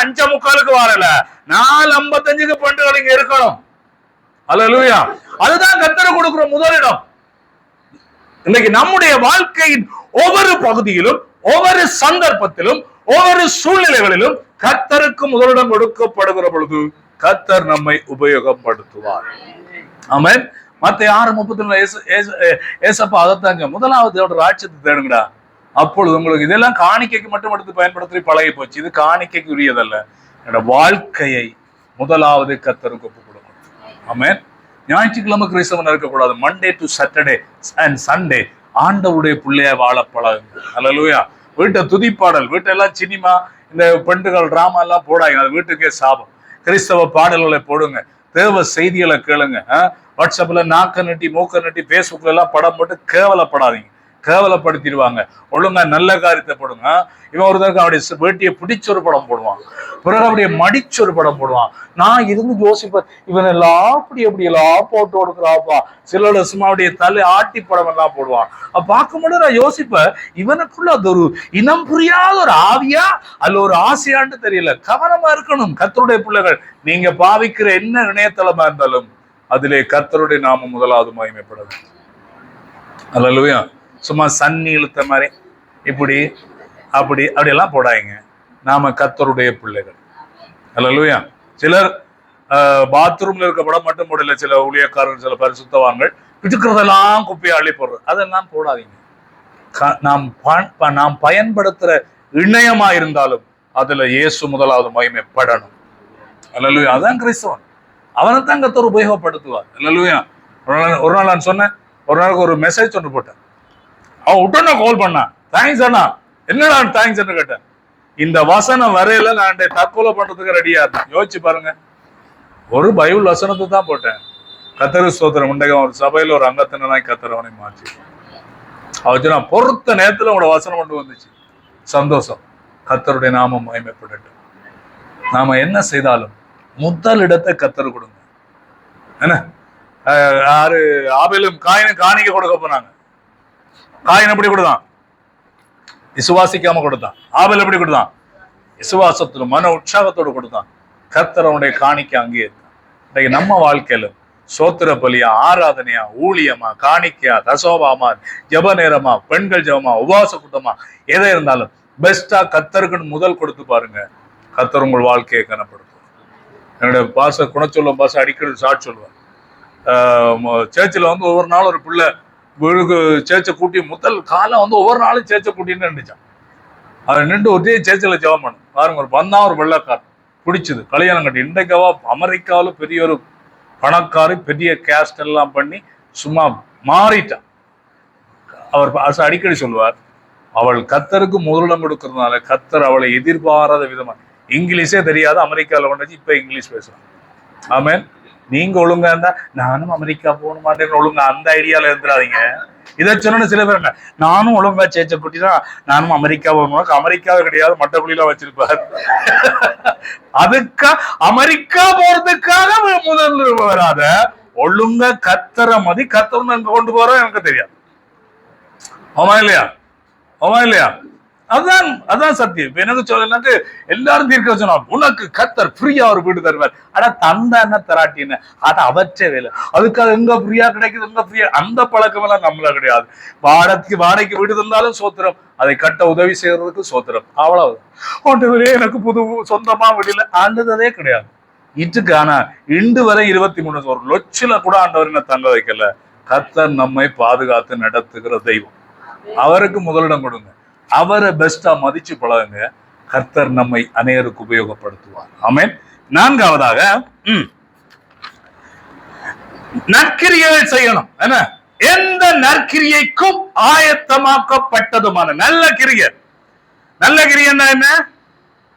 5:45 வரல, 4:55 பெண்டுகள் இங்க இருக்கணும். அல்லேலூயா. அதுதான் கர்த்தர் கொடுக்கிற முதலிடம். இன்னைக்கு நம்முடைய வாழ்க்கையின் ஒவ்வொரு பகுதியிலும், ஒவ்வொரு சந்தர்ப்பத்திலும், ஒவ்வொரு சூழ்நிலைகளிலும் கர்த்தருக்கு முதலிடம் கொடுக்கப்படுகிற பொழுது கர்த்தர் நம்மை உபயோகப்படுத்துவார். ஆமென். மத்தேயு 6:34 ஏசப்பா அதைத்தாங்க, முதலாவது ராஜ்யத்தை தேடுங்கடா, அப்பொழுது உங்களுக்கு இதெல்லாம் காணிக்கைக்கு மட்டும் எடுத்து பயன்படுத்தி பழகி போச்சு. இது காணிக்கைக்கு உரியதல்ல. என்னோட வாழ்க்கையை முதலாவது கர்த்தருக்கு ஒப்பு கொடுக்கணும். ஆமென். ஞாயிற்றுக்கிழமை கிறிஸ்தவன் இருக்கக்கூடாது. Monday to Saturday and Sunday ஆண்டவருடைய பிள்ளைய வாழ பழகுங்க. அல்லேலூயா. வீட்டை துதிப்பாடல், வீட்டெல்லாம் சினிமா, இந்த பெண்டுகள் டிராமா எல்லாம் போடாங்க, அது வீட்டுக்கே சாபம். கிறிஸ்தவ பாடல்களை போடுங்க, தேவ செய்திகளை கேளுங்க. வாட்ஸ்அப்ல நாக்க நட்டி மூக்க நட்டி பேஸ்புக்ல எல்லாம் படம் போட்டு கேவலப்படாதீங்க, கேவலப்படுத்திடுவாங்க. ஒழுங்கா நல்ல காரியத்தை போடுங்க. இவன் ஒருத்தருக்கு அவருடைய வேட்டியை பிடிச்ச ஒரு படம் போடுவான், பிறகு அப்படியே மடிச்ச ஒரு படம் போடுவான். நான் இருந்து யோசிப்பேன், இவன் எல்லாம் அப்படி எப்படி எல்லாம் போட்டு கொடுக்குறாப்பா. சிலோட சும்மாவுடைய தலை ஆட்டி படம் எல்லாம் போடுவான். பார்க்கும்போது நான் யோசிப்பேன், இவனுக்குள்ள அது ஒரு இனம் புரியாத ஒரு ஆவியா அல்ல ஒரு ஆசையான்னு தெரியல. கவனமா இருக்கணும் கர்த்தருடைய பிள்ளைகள். நீங்க பாவிக்கிற என்ன இணையதளமா இருந்தாலும் அதிலே கர்த்தருடைய நாமம் முதலாவது மகிமைப்பட வேண்டும். அல்லேலூயா. சும்மா சன்னி இழுத்த மாதிரி இப்படி அப்படி அப்படியெல்லாம் போடாங்க. நாம கர்த்தருடைய பிள்ளைகள். அல்லேலூயா. சிலர் பாத்ரூம்ல இருக்க படம் மட்டும் போடல. சில ஊழியக்காரர்கள், சில பரிசுத்தவான்கள் இருக்கிறதெல்லாம் குப்பையை அள்ளி போடுறது, அதெல்லாம் போடாதீங்க. நாம் பயன்படுத்துற இணையமா இருந்தாலும் அதுல இயேசு முதலாவது மகிமைப்படணும். அல்லேலூயா. அதான் கிறிஸ்தவன். அவனைத்தான் கர்த்தர் உபயோகப்படுத்துவார். அல்லேலூயா. ஒரு நாள் நான் சொன்னேன், ஒரு நாளுக்கு ஒரு மெசேஜ் ஒன்று போட்டேன். அவன் உடனே கால் பண்ணான், தேங்க்ஸ் அண்ணா. என்னடா தேங்க்ஸ் கேட்டேன். இந்த வசனம் வரையில நான் தற்கொலை பண்றதுக்கு ரெடியா இருந்தேன். யோசிச்சு பாருங்க. ஒரு பைபிள் வசனத்தை தான் போட்டேன். கர்த்தருக்கு ஸ்தோத்திரம். முண்டகம் ஒரு சபையில ஒரு அங்கத்தினராய் கர்த்தர் அவனை மாற்றி அவச்சு நான் பொறுத்த நேரத்துல உங்களோட வசனம் கொண்டு வந்துச்சு. சந்தோஷம். கர்த்தருடைய நாமம் மகிமைப்படட்டும். நாம என்ன செய்தாலும் முதல் இடத்தை கர்த்தர் கொடுங்க. என்ன ஆபேலும் காயினும் காணிக்க கொடுக்க போனாங்க. காயின் எப்படி கொடுத்தான்? விசுவாசிக்காம கொடுத்தான். ஆபேல் எப்படி கொடுத்தான்? விசுவாசத்தோட மன உற்சாகத்தோடு கொடுத்தான். கர்த்தர் அவனுடைய காணிக்க அங்கீகரித்தான். இன்னைக்கு நம்ம வாழ்க்கையில சோத்திர பலியா, ஆராதனையா, ஊழியமா, காணிக்கையா, தசோபாமா, ஜப நேரமா, பெண்கள் ஜபமா, உபவாச கூட்டமா, எதை இருந்தாலும் பெஸ்டா கர்த்தருக்குன்னு முதல் கொடுத்து பாருங்க. கர்த்தர் உங்கள் வாழ்க்கையை கனப்படுத்தும். என்னுடைய பாச குணச்சொல்லும் பாச அடிக்கடி சாட் சொல்லுவேன். சேர்ச்சில் ஒவ்வொரு நாளும் ஒரு பிள்ளை சேர்ச்சை கூட்டி முதல் காலம் ஒவ்வொரு நாளும் சேர்ச்சை கூட்டின்னு நின்றுச்சான். அதை நின்று ஒரே சேர்ச்சில் ஜெபம் பண்ணும். பாருங்க, ஒரு வந்தான் ஒரு வெள்ளக்கார் பிடிச்சது கல்யாணம் கட்டி. இன்றைக்காவா அமெரிக்காவில் பெரிய ஒரு பணக்காரி, பெரிய கேஸ்ட் எல்லாம் பண்ணி சும்மா மாறிட்டான். அவர் அடிக்கடி சொல்லுவார், அவள் கர்த்தருக்கு முதலிடம் கொடுக்கறதுனால கர்த்தர் அவளை எதிர்பாராத விதமா, இங்கிலீஷே தெரியாது, அமெரிக்காவில் கொண்டு வச்சு இப்ப இங்கிலீஷ் பேசுறான். ஆமென். நீங்க ஒழுங்கா இருந்தா நானும் அமெரிக்கா போக மாட்டேன்னு ஒழுங்கா அந்த ஐடியால இருந்துடாதீங்க. இதை சொன்ன சில பேர் என்ன, நானும் ஒழுங்கா சேச்ச குட்டிதான் நானும் அமெரிக்கா போகணும். அமெரிக்காவே கிடையாது, மட்டக்குழியெல்லாம் வச்சிருப்பாரு. அதுக்கா அமெரிக்கா போறதுக்காக முதல் வராத ஒழுங்கா கர்த்தரை மதி கர்த்தர் அங்க கொண்டு போறோம் எனக்கு தெரியாது. ஆமா இல்லையா? ஆமா இல்லையா? அதான் சத்தியம். இப்ப எனக்கு சொல்ல எல்லாரும் தீர்க்க சொன்னார், உனக்கு கர்த்தர் ஃப்ரீயா ஒரு வீடு தருவார். ஆனா தந்தா என்ன தராட்டின்னு அது அவற்றை வேலை. அதுக்காக எங்க ஃப்ரீயா கிடைக்குது, எங்க ஃப்ரீயா, அந்த பழக்கம் எல்லாம் நம்மள கிடையாது. வாடகைக்கு வீடு தந்தாலும் சோத்திரம், அதை கட்ட உதவி செய்யறதுக்கு சோத்திரம். அவ்வளவு எனக்கு புது சொந்தமா வெளியில ஆண்டதே கிடையாது. இட்டுக்கு ஆனா இன்று வரை 23 ஒரு லட்சம் கூட ஆண்டவர் என்ன தங்க வைக்கல. கர்த்தர் நம்மை பாதுகாத்து நடத்துகிற தெய்வம். அவருக்கு முதலிடம் கொடுங்க. அவரை பெஸ்டா மதிச்சு பழகுங்க. கர்த்தர் நம்மை அநேகருக்கு உபயோகப்படுத்துவார். ஆமென். நான்காவதாக நற்கிரியைகள் செய்யணும். என்ன? எந்த நற்கிரியைக்கும் ஆயத்தமாக்கப்பட்டதுமான நல்ல கிரியை. நல்ல கிரியைன்னா என்ன?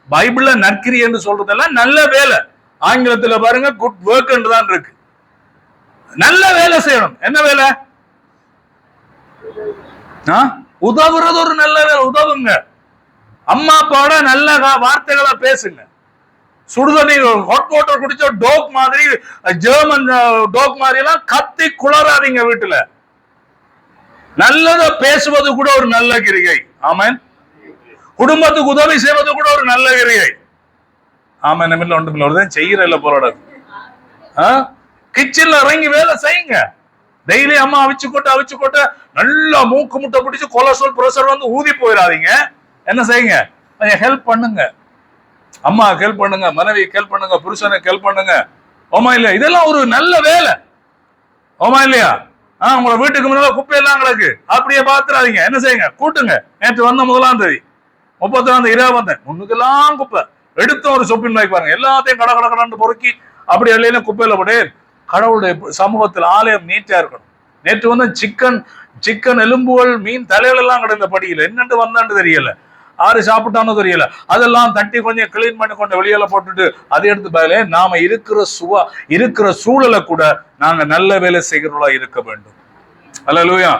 பைபிள்ல நற்கிரியை என்று சொல்றதெல்லாம் நல்ல வேலை. ஆங்கிலத்துல பாருங்க குட் ஒர்க் தான் இருக்கு. நல்ல வேலை செய்யணும். என்ன வேலை? உதவுறது ஒரு நல்ல வேலை. உதவுங்க. அம்மா அப்பாவோட நல்ல வார்த்தைகளை பேசுங்க. சுடுதண்ணி ஹாட் வாட்டர் குடிச்ச டோக் மாதிரி, ஜெர்மன் டோக் மாதிரி எல்லாம் கத்தி குளறாதீங்க வீட்டுல. நல்லத பேசுவது கூட ஒரு நல்ல கிரியை. ஆமென். குடும்பத்துக்கு உதவி செய்வது கூட ஒரு நல்ல கிரியை. ஆமா நம்ம ஒன்றுமில்ல ஒரு தான் செய்யற போலோட. கிச்சன்ல இறங்கி வேலை செய்யுங்க. டெய்லி அம்மா அவிச்சு கொட்ட நல்லா மூக்கு முட்டை பிடிச்சு கொலஸ்ட்ரால் ப்ரெஷர் வந்து ஊதி போயிடாதீங்க. என்ன செய்யுங்க, கொஞ்சம் ஹெல்ப் பண்ணுங்க. அம்மா ஹெல்ப் பண்ணுங்க, மனைவி ஹெல்ப் பண்ணுங்க, புருஷனுக்கு ஹெல்ப் பண்ணுங்க. ஓமா இல்லையா? இதெல்லாம் ஒரு நல்ல வேலை. ஓமா இல்லையா? உங்களை வீட்டுக்கு முன்னால குப்பையெல்லாம் கிடக்கு, அப்படியே பாத்துறாதீங்க. என்ன செய்யுங்க, கூட்டுங்க. நேற்று வந்த 1ஆம் தேதி 31ஆம் தேதி இரவு வந்தேன், முன்னுக்கெல்லாம் குப்பை எடுத்து ஒரு சொப்பின் வாங்கி பாருங்க, எல்லாத்தையும் கடந்து பொறுக்கி அப்படி இல்லைன்னா குப்பையில போட்டு கடவுளுடைய சமூகத்தில் ஆலயம் நீட்டா இருக்கணும். நேற்று வந்து சிக்கன் எலும்புகள், மீன் தலைகள் எல்லாம் கிடந்த படியில என்னண்டு வந்தான்னு தெரியல, ஆறு சாப்பிட்டானோ தெரியல, அதெல்லாம் தட்டி கொஞ்சம் கிளீன் பண்ணி கொண்டு வெளியில போட்டுட்டு அதை எடுத்து பதிலே நாம இருக்கிற சூழலை கூட நாங்க நல்ல வேலை செய்கிறவங்களா இருக்க வேண்டும். அல்லேலூயா.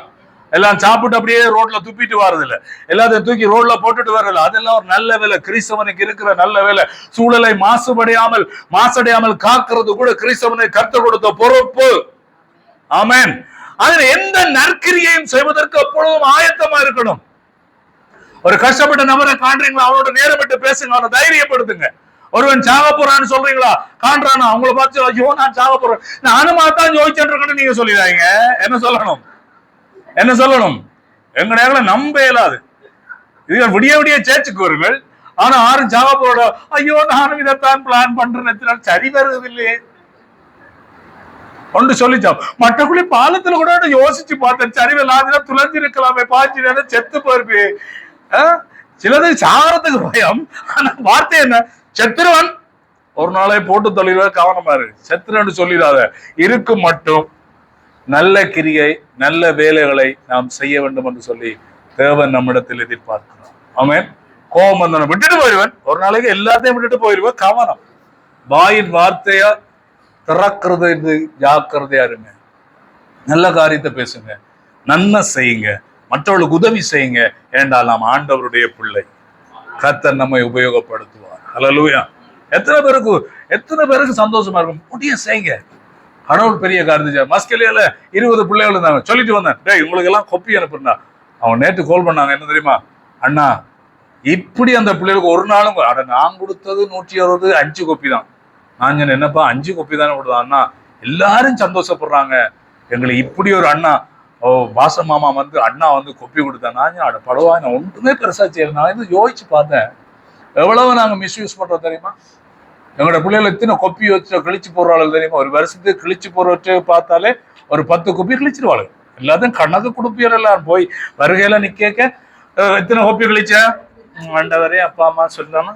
எல்லாம் சாப்பிட்டு அப்படியே ரோட்ல துப்பிட்டு வர்றதில்ல, எல்லாத்தையும் தூக்கி ரோட்ல போட்டுட்டு வர்றதில்ல. அதெல்லாம் ஒரு நல்ல வேலை, கிறிஸ்தவனுக்கு இருக்கிற நல்ல வேலை. சூழலை மாசடையாமல் காக்கிறது கூட கிறிஸ்தவனை கற்றுக் கொடுத்த பொறுப்பு. ஆமென். அதுல எந்த நற்கிரியையும் செய்வதற்கு எப்பொழுதும் ஆயத்தமா இருக்கணும். ஒரு கஷ்டப்பட்ட நபரை காண்றீங்களா, அவனோட நேரம் விட்டு பேசுங்க, அவனை தைரியப்படுத்துங்க. ஒருவன் சாக போறான்னு சொல்றீங்களா, காண்றானா, அவங்கள பார்த்து ஐயோ நான் சாக போறேன், நானும் மாத்தான் ஜோதிச்சேன் நீங்க சொல்லிடாங்க. என்ன சொல்லணும்? எங்க நேரம் நம்ப இயலாது. இது விடிய சேர்ச்சுக்கு வருங்கள். ஆனா ஆறும் சாக போற, ஐயோ நானும் இதைத்தான் பிளான் பண்றேன், சரி வருது இல்லையே ஒன்று சொல்லிச்சோம். மற்றக்குள்ளி பாலத்துல கூட யோசிச்சு பார்த்தேன், சரிவில்லாத துளைஞ்சு இருக்கலாமே, பாய்ச்சி செத்து போயிருப்பே. சிலது சாகிறதுக்கு பயம். ஆனா வார்த்தை என்ன, செத்துருவன் ஒரு நாளை போட்டு தொழில கவனமா இருக்கு, செத்துறன்னு சொல்லிடாத. இருக்கும் மட்டும் நல்ல கிரியை நல்ல வேலைகளை நாம் செய்ய வேண்டும் என்று சொல்லி தேவன் நம்மிடத்தில் எதிர்பார்க்கிறோம். ஆமென். கோபம் வந்தவனை விட்டுட்டு போயிடுவன், ஒரு நாளைக்கு எல்லாத்தையும் விட்டுட்டு போயிடுவேன். கவனம், வாயின் வார்த்தையா திறக்கிறது ஜாக்கிரதையா இருங்க. நல்ல காரியத்தை பேசுங்க, நன்மை செய்யுங்க, மற்றவர்களுக்கு உதவி செய்யுங்க. ஏண்டால் நாம் ஆண்டவருடைய பிள்ளை, கர்த்தர் நம்மை உபயோகப்படுத்துவார். அல்லேலூயா. எத்தனை பேருக்கு சந்தோஷமா இருக்கும், முடிய செய்யுங்க. கடவுள் பெரிய காரணம். மஸ்கெலியால 20 பிள்ளைகள் இருந்தாங்க, சொல்லிட்டு வந்தேன், டேய் உங்களுக்கு எல்லாம் கொப்பி அனுப்புறா. அவன் நேற்று கால் பண்ணாங்க, என்ன தெரியுமா அண்ணா, இப்படி அந்த பிள்ளைகளுக்கு ஒரு நாளும் நான் கொடுத்தது 160 5 கொப்பி தான். நான் சொன்னேன், என்னப்பா 5 கொப்பி தானே கொடுத்தான் அண்ணா, எல்லாரும் சந்தோஷப்படுறாங்க, எங்களுக்கு இப்படி ஒரு அண்ணா, வாச மாமா வந்து அண்ணா வந்து கொப்பி கொடுத்தாங்க. அட படவா, நான் ஒன்றுமே பெருசா செய்யல. நான் வந்து யோசிச்சு பார்த்தேன், எவ்வளவு நாங்க மிஸ்யூஸ் பண்றோம் தெரியுமா? எங்களோட பிள்ளைகள் எத்தனை கொப்பி வச்சு கிழிச்சு போடுறாள் தெரியுமா? ஒரு வருஷத்துக்கு கிழிச்சு போடுற பார்த்தாலே ஒரு 10 கொப்பி கிழிச்சிருவாள். எல்லாத்தையும் கணக்கு கொடுப்பியர் எல்லாரும் போய் வருகையில நிக்க எத்தனை கொப்பி கிழிச்ச ஆண்டவரே அப்பா அம்மா சொல்றாங்க,